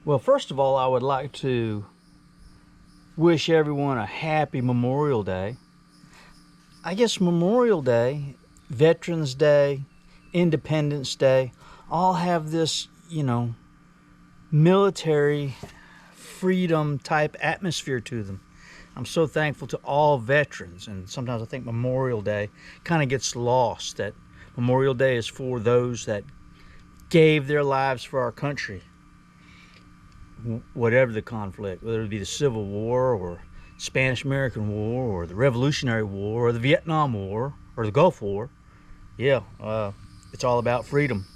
Well, first of all, I would like to wish everyone a happy Memorial Day. I guess Memorial Day, Veterans Day, Independence Day, all have this, military freedom type atmosphere to them. I'm so thankful to all veterans, and sometimes I think Memorial Day kind of gets lost, that Memorial Day is for those that gave their lives for our country, whatever the conflict, whether it be the Civil War or Spanish-American War or the Revolutionary War or the Vietnam War or the Gulf War. Yeah, it's all about freedom.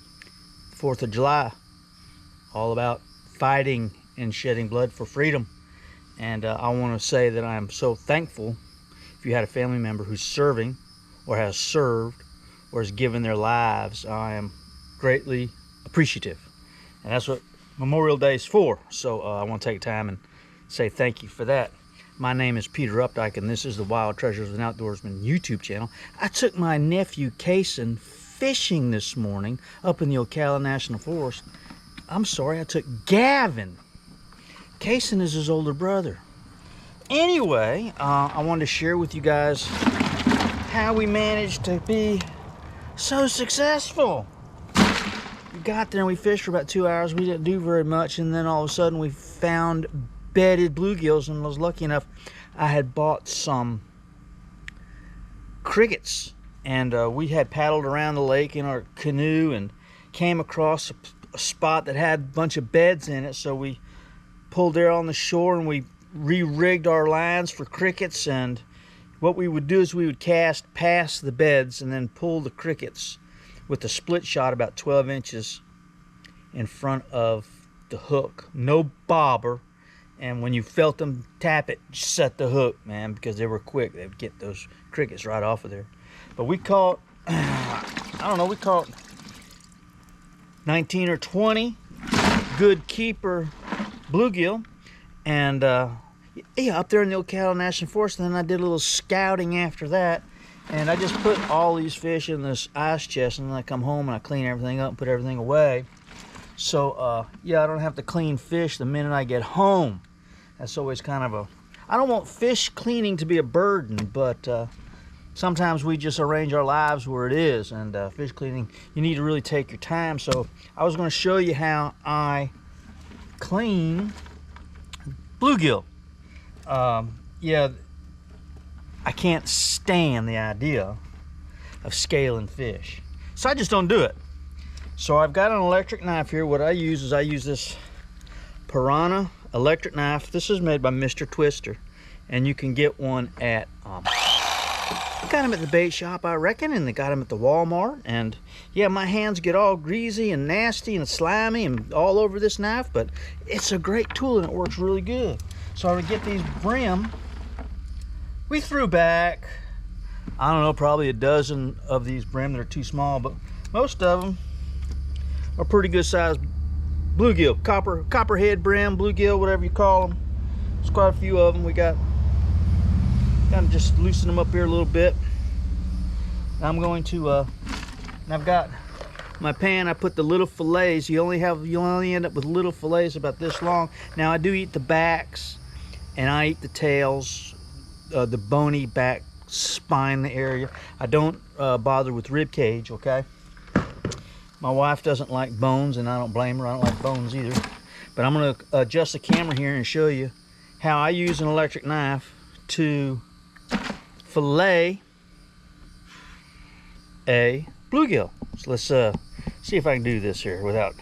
4th of July, all about fighting and shedding blood for freedom. And I want to say that I am so thankful if you had a family member who's serving or has served or has given their lives. I am greatly appreciative. And that's what Memorial Day is for. So I want to take time and say thank you for that. My name is Peter Updike, and this is the Wild Treasures of an Outdoorsman YouTube channel. I took my nephew Kason fishing this morning up in the Ocala National Forest. I'm sorry, I took Gavin. Kason is his older brother. Anyway, I wanted to share with you guys how we managed to be so successful. We got there and we fished for about 2 hours. We didn't do very much, and then all of a sudden we found bedded bluegills, and I was lucky enough I had bought some crickets, and we had paddled around the lake in our canoe and came across a spot that had a bunch of beds in it, so we pulled there on the shore and we re-rigged our lines for crickets. And what we would do is we would cast past the beds and then pull the crickets with a split shot about 12 inches in front of the hook. No bobber. And when you felt them tap it, set the hook, man, because they were quick. They would get those crickets right off of there. But we caught, I don't know, we caught 19 or 20 good keeper bluegill. And yeah, up there in the Ocala National Forest. And then I did a little scouting after that. And I just put all these fish in this ice chest, and then I come home and I clean everything up and put everything away. So, yeah, I don't have to clean fish the minute I get home. That's always kind of a... I don't want fish cleaning to be a burden, but sometimes we just arrange our lives where it is. And fish cleaning, you need to really take your time. So I was going to show you how I clean bluegill. Yeah, I can't stand the idea of scaling fish, so I just don't do it. So I've got an electric knife here. What I use is I use this Piranha electric knife. This is made by Mr. Twister, and you can get one at got them at the bait shop, I reckon, and they got them at the Walmart. And yeah, my hands get all greasy and nasty and slimy and all over this knife, but it's a great tool and it works really good. So I would get these brim. We threw back, I don't know, probably a dozen of these brim that are too small, but most of them are pretty good sized bluegill, copperhead brim, bluegill, whatever you call them. There's quite a few of them. We got kind of just loosen them up here a little bit. I'm going to and I've got my pan. I put the little fillets. You only end up with little fillets about this long. Now I do eat the backs and I eat the tails, the bony back spine area. I don't bother with rib cage. Okay, my wife doesn't like bones, and I don't blame her. I don't like bones either. But I'm going to adjust the camera here and show you how I use an electric knife to fillet a bluegill. So let's see if I can do this here without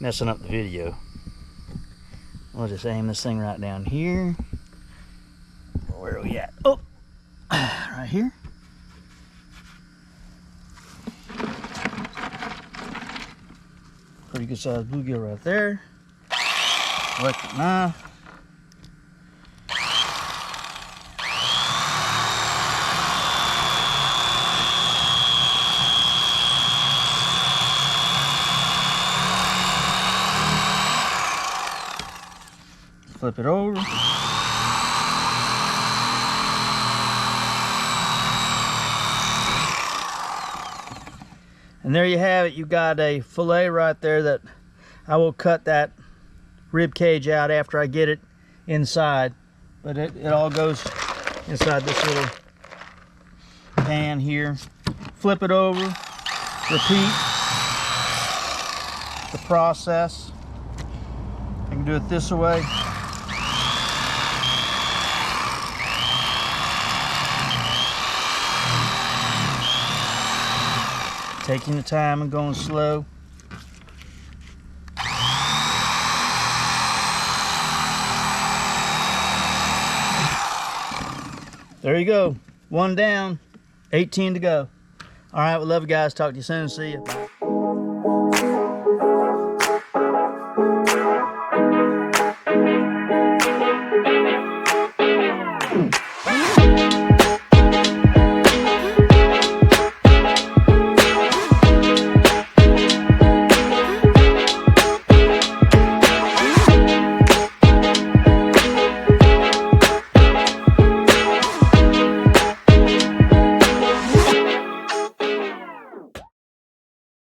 messing up the video. I'll just aim this thing right down here. Where are we at? Oh, right here. Pretty good sized bluegill right there. Electric knife. Flip it over. And there you have it. You got a fillet right there that I will cut that rib cage out after I get it inside. But it all goes inside this little pan here. Flip it over, repeat the process. I can do it this way. Taking the time and going slow. There you go. One down, 18 to go. All right, we love you guys. Talk to you soon. See you.